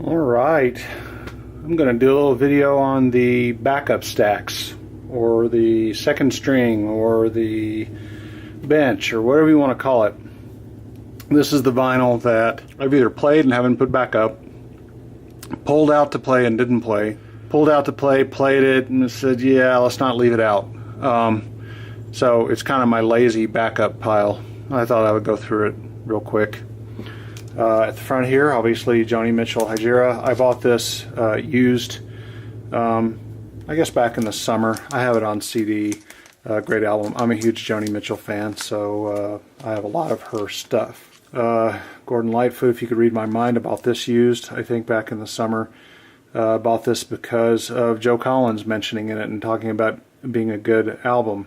Alright, I'm going to do a little video on the backup stacks, or the second string, or the bench, or whatever you want to call it. This is the vinyl that I've either played and haven't put back up, pulled out to play and didn't play, pulled out to play, played it, and said, yeah, let's not leave it out. So it's kind of my lazy backup pile. I thought I would go through it real quick. At the front here, obviously, Joni Mitchell, Hejira. I bought this used, I guess back in the summer. I have it on CD. Great album. I'm a huge Joni Mitchell fan, so I have a lot of her stuff. Gordon Lightfoot, if you could read my mind, about this used, I think, back in the summer. Bought this because of Joe Collins mentioning it and talking about being a good album.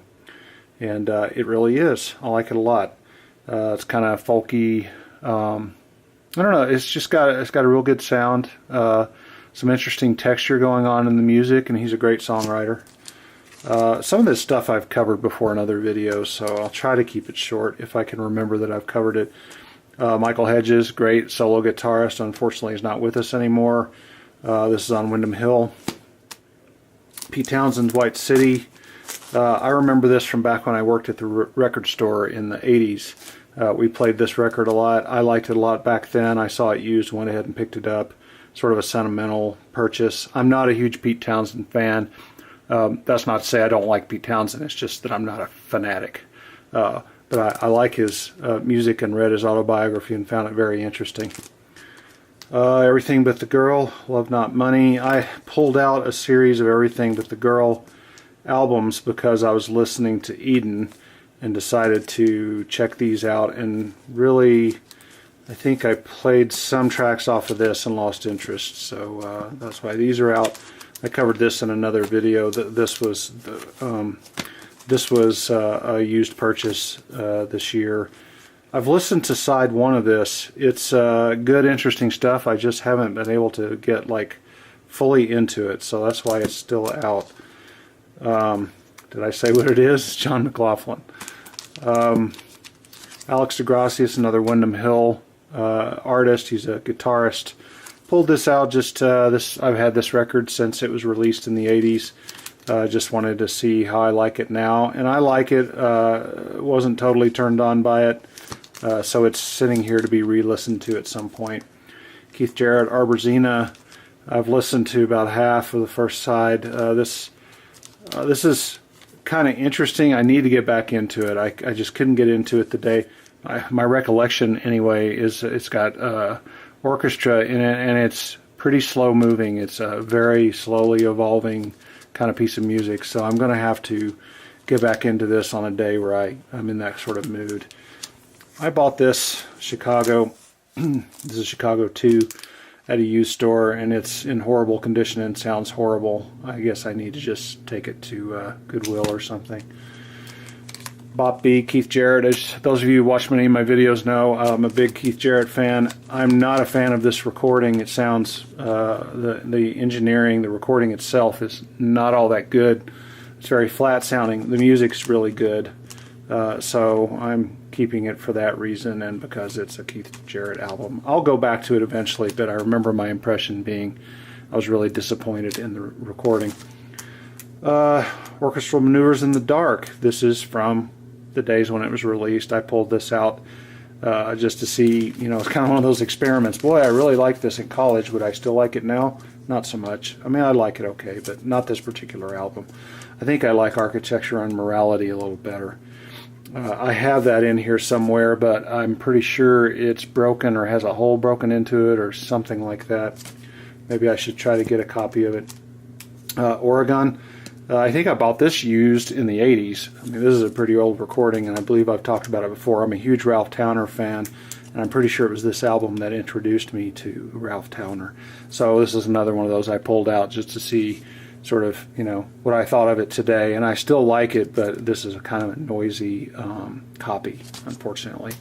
And it really is. I like it a lot. It's kind of folky. I don't know. It's got a real good sound. Some interesting texture going on in the music, and he's a great songwriter. Some of this stuff I've covered before in other videos, so I'll try to keep it short if I can remember that I've covered it. Michael Hedges, great solo guitarist. Unfortunately, he's not with us anymore. This is on Windham Hill. Pete Townshend's White City. I remember this from back when I worked at the record store in the 80s. We played this record a lot. I liked it a lot back then. I saw it used, went ahead and picked it up. Sort of a sentimental purchase. I'm not a huge Pete Townshend fan. That's not to say I don't like Pete Townshend. It's just that I'm not a fanatic. But I like his music and read his autobiography and found it very interesting. Everything But the Girl, Love Not Money. I pulled out a series of Everything But the Girl albums because I was listening to Eden and decided to check these out, and really I think I played some tracks off of this and lost interest, so that's why these are out. I covered this in another video. This was a used purchase this year. I've listened to side one of this. It's good, interesting stuff. I just haven't been able to get like fully into it, so that's why it's still out. Did I say what it is? John McLaughlin. Alex DeGracias, another Windham Hill artist. He's a guitarist. Pulled this out just I've had this record since it was released in the 80s. Just wanted to see how I like it now, and I like it. Wasn't totally turned on by it, so it's sitting here to be re-listened to at some point. Keith Jarrett, Arborzina. I've listened to about half of the first side. This is kind of interesting. I need to get back into it. I just couldn't get into it today. My recollection, anyway, is it's got orchestra in it, and it's pretty slow moving. It's a very slowly evolving kind of piece of music, so I'm going to have to get back into this on a day where I'm in that sort of mood. I bought this Chicago. This is Chicago 2 at a used store, and it's in horrible condition and sounds horrible. I guess I need to just take it to Goodwill or something. Bop B, Keith Jarrett. As those of you who watch many of my videos know, I'm a big Keith Jarrett fan. I'm not a fan of this recording. It sounds, the engineering, the recording itself is not all that good. It's very flat sounding. The music's really good. So I'm keeping it for that reason and because it's a Keith Jarrett album. I'll go back to it eventually, but I remember my impression being I was really disappointed in the recording. Orchestral Maneuvers in the Dark. This is from the days when it was released. I pulled this out just to see, it's kind of one of those experiments. Boy, I really liked this in college. Would I still like it now? Not so much. I mean, I like it okay, but not this particular album. I think I like Architecture and Morality a little better. I have that in here somewhere, but I'm pretty sure it's broken or has a hole broken into it or something like that. Maybe I should try to get a copy of it. Oregon. I think I bought this used in the 80s. I mean, this is a pretty old recording, and I believe I've talked about it before. I'm a huge Ralph Towner fan, and I'm pretty sure it was this album that introduced me to Ralph Towner. So this is another one of those I pulled out just to see sort of, what I thought of it today. And I still like it, but this is a kind of a noisy copy, unfortunately.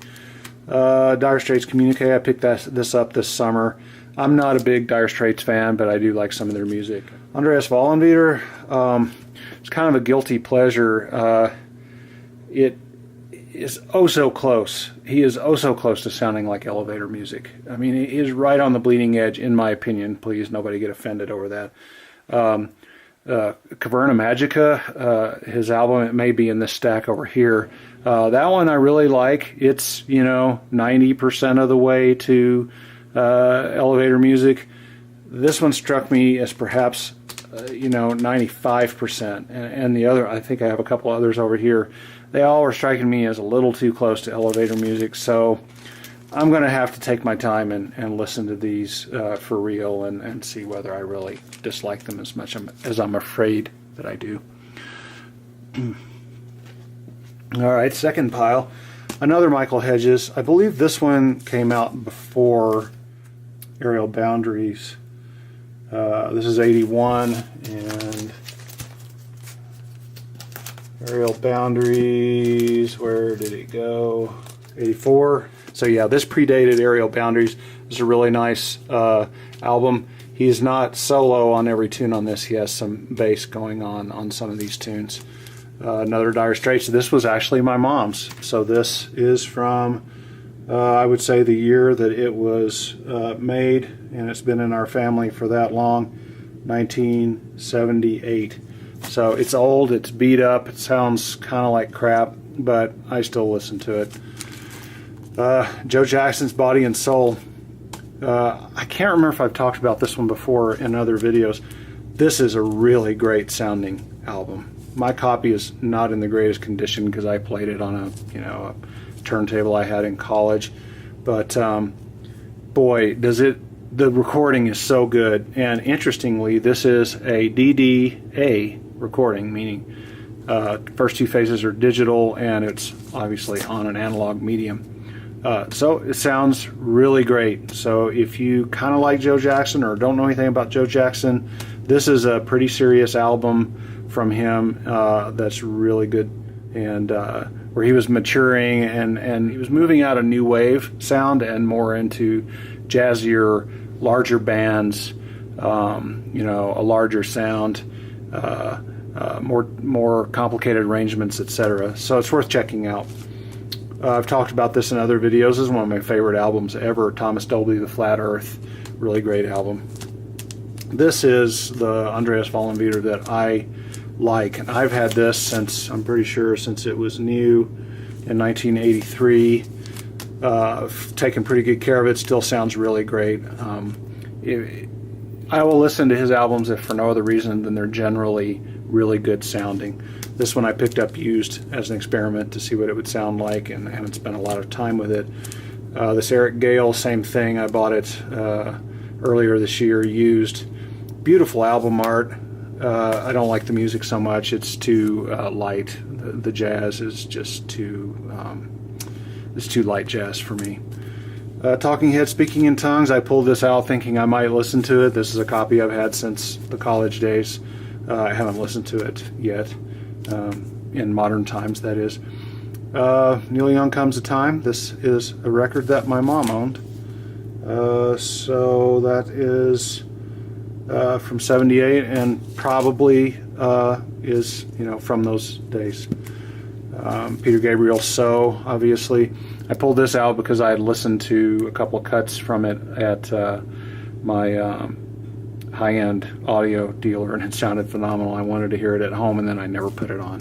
Dire Straits Communique, I picked this up this summer. I'm not a big Dire Straits fan, but I do like some of their music. Andreas Vollenweider, it's kind of a guilty pleasure. is oh so close. He is oh so close to sounding like elevator music. I mean, he is right on the bleeding edge, in my opinion. Please, nobody get offended over that. Caverna Magica, his album, it may be in this stack over here. That one I really like. It's, 90% of the way to elevator music. This one struck me as perhaps, 95%. And the other, I think I have a couple others over here. They all were striking me as a little too close to elevator music. So I'm going to have to take my time and listen to these for real and see whether I really dislike them as much as I'm afraid that I do. All right, second pile. Another Michael Hedges. I believe this one came out before Aerial Boundaries. This is 81, and Aerial Boundaries, where did it go? 84. So yeah, this predated Aerial Boundaries. It's a really nice album. He's not solo on every tune on this. He has some bass going on some of these tunes. Another Dire Straits. This was actually my mom's. So this is from, I would say, the year that it was made, and it's been in our family for that long, 1978. So it's old, it's beat up, it sounds kind of like crap, but I still listen to it. Joe Jackson's Body and Soul. I can't remember if I've talked about this one before in other videos. This is a really great sounding album. My copy is not in the greatest condition because I played it on a turntable I had in college, but boy, does it! The recording is so good. And interestingly, this is a DDA recording, meaning first two phases are digital, and it's obviously on an analog medium. So it sounds really great. So if you kind of like Joe Jackson or don't know anything about Joe Jackson, this is a pretty serious album from him that's really good, and where he was maturing and he was moving out of new wave sound and more into jazzier, larger bands, a larger sound, more complicated arrangements, etc. So it's worth checking out. I've talked about this in other videos. This is one of my favorite albums ever. Thomas Dolby, The Flat Earth, really great album. This is the Andreas Vollenweider that I like, and I've had this since, I'm pretty sure, since it was new in 1983. Taken pretty good care of it. Still sounds really great. I will listen to his albums if for no other reason than they're generally really good sounding. This one I picked up used as an experiment to see what it would sound like, and I haven't spent a lot of time with it. This Eric Gale, same thing. I bought it earlier this year used. Beautiful album art. I don't like the music so much. It's too light. The jazz is just too it's too light jazz for me. Talking Heads, Speaking in Tongues. I pulled this out thinking I might listen to it. This is a copy I've had since the college days. I haven't listened to it yet, in modern times, that is. Neil Young, Comes a Time. This is a record that my mom owned. So that is from 78, and probably is from those days. Peter Gabriel, So, obviously. I pulled this out because I had listened to a couple of cuts from it at my high-end audio dealer, and it sounded phenomenal. I wanted to hear it at home, and then I never put it on.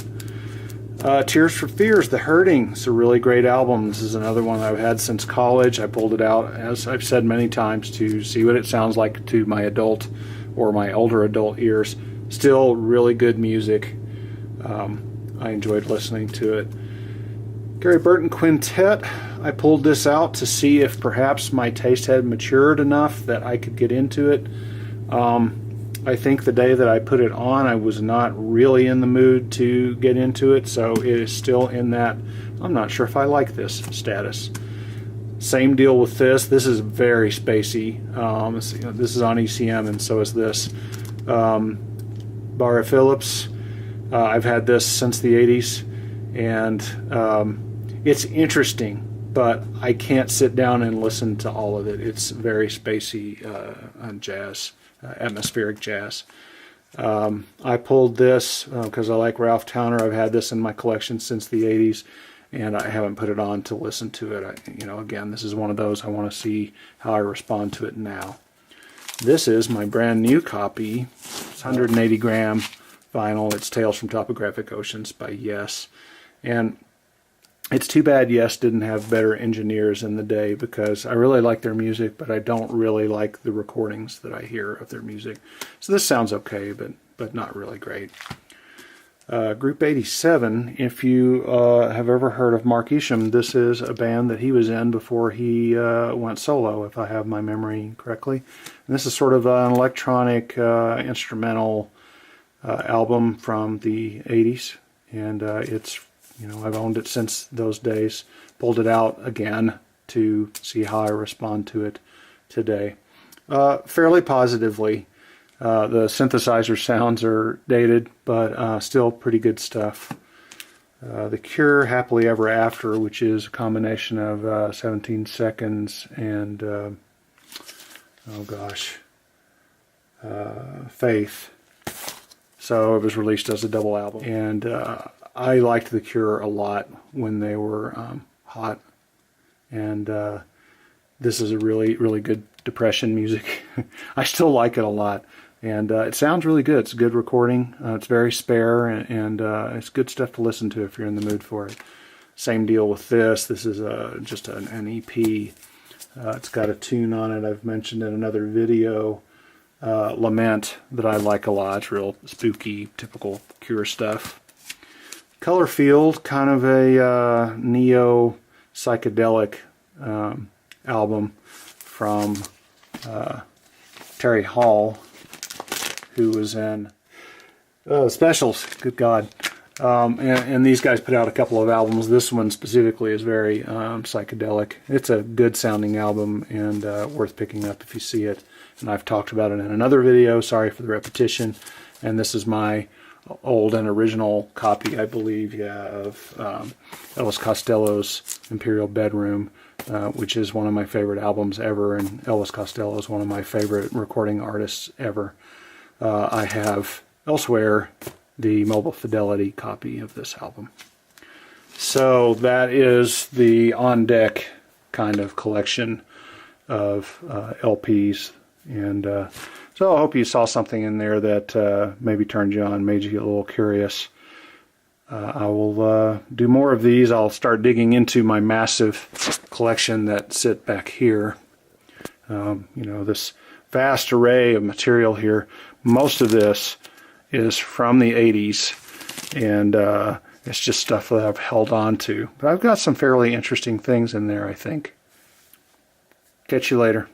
Tears for Fears, The Hurting. It's a really great album. This is another one I've had since college. I pulled it out, as I've said many times, to see what it sounds like to my adult or my older adult ears. Still really good music. I enjoyed listening to it. Gary Burton Quintet. I pulled this out to see if perhaps my taste had matured enough that I could get into it. I think the day that I put it on, I was not really in the mood to get into it, so it is still in that I'm not sure if I like this status. Same deal with this. This is very spacey. This is on ECM, and so is this. Barra Phillips. I've had this since the 80s, and it's interesting, but I can't sit down and listen to all of it. It's very spacey on jazz, atmospheric jazz. I pulled this because I like Ralph Towner. I've had this in my collection since the 80s, and I haven't put it on to listen to it. Again, this is one of those I want to see how I respond to it now. This is my brand new copy. It's 180 gram vinyl. It's Tales from Topographic Oceans by Yes. And it's too bad Yes didn't have better engineers in the day, because I really like their music, but I don't really like the recordings that I hear of their music. So this sounds okay, but not really great. Group 87, if you have ever heard of Mark Isham, this is a band that he was in before he went solo, if I have my memory correctly. And this is sort of an electronic instrumental album from the 80s, and it's, I've owned it since those days. Pulled it out again to see how I respond to it today. Fairly positively. The synthesizer sounds are dated, but still pretty good stuff. The Cure, Happily Ever After, which is a combination of 17 Seconds and, Faith. So it was released as a double album. And I liked The Cure a lot when they were hot. And this is a really, really good Depression music. I still like it a lot. And it sounds really good. It's a good recording. It's very spare, and it's good stuff to listen to if you're in the mood for it. Same deal with this. This is just an EP. It's got a tune on it I've mentioned in another video, Lament, that I like a lot. It's real spooky, typical Cure stuff. Color Field, kind of a neo-psychedelic album from Terry Hall, who was in Specials. Good God. And these guys put out a couple of albums. This one specifically is very psychedelic. It's a good sounding album and worth picking up if you see it. And I've talked about it in another video. Sorry for the repetition. And this is my old and original copy, I believe, of Elvis Costello's Imperial Bedroom, which is one of my favorite albums ever. And Elvis Costello is one of my favorite recording artists ever. I have elsewhere the Mobile Fidelity copy of this album. So that is the on deck kind of collection of LPs, and so I hope you saw something in there that maybe turned you on, made you a little curious. I will do more of these. I'll start digging into my massive collection that sit back here. This vast array of material here. Most of this is from the 80s, and it's just stuff that I've held on to. But I've got some fairly interesting things in there, I think. Catch you later.